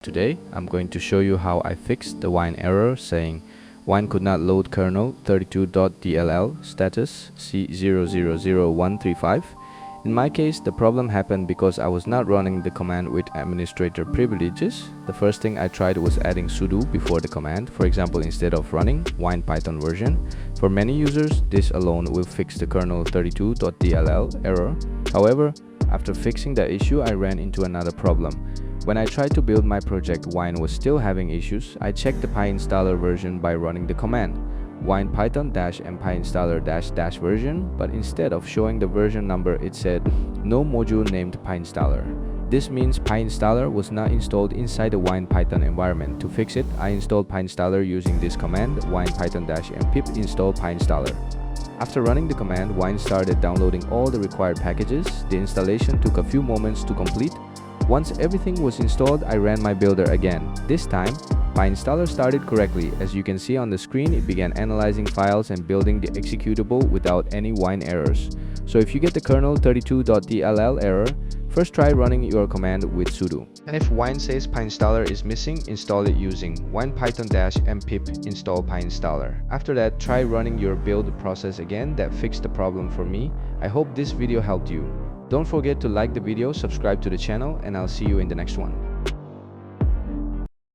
Today, I'm going to show you how I fixed the wine error saying wine could not load kernel32.dll status c0000135. In my case, the problem happened because I was not running the command with administrator privileges. The first thing I tried was adding sudo before the command. For example, instead of running wine python version. For many users, this alone will fix the kernel32.dll error. However, after fixing the issue, I ran into another problem. When I tried to build my project, Wine was still having issues. I checked the PyInstaller version by running the command wine python -m PyInstaller -- version, but instead of showing the version number, it said no module named PyInstaller. This means PyInstaller was not installed inside the Wine Python environment. To fix it, I installed PyInstaller using this command wine python -m pip install PyInstaller. After running the command, Wine started downloading all the required packages. The installation took a few moments to complete. Once everything was installed, I ran my builder again. This time, PyInstaller started correctly. As you can see on the screen, it began analyzing files and building the executable without any wine errors. So if you get the kernel32.dll error, first try running your command with sudo. And if wine says PyInstaller is missing, install it using wine python -m pip install PyInstaller. After that, try running your build process again. That fixed the problem for me. I hope this video helped you. Don't forget to like the video, subscribe to the channel, and I'll see you in the next one.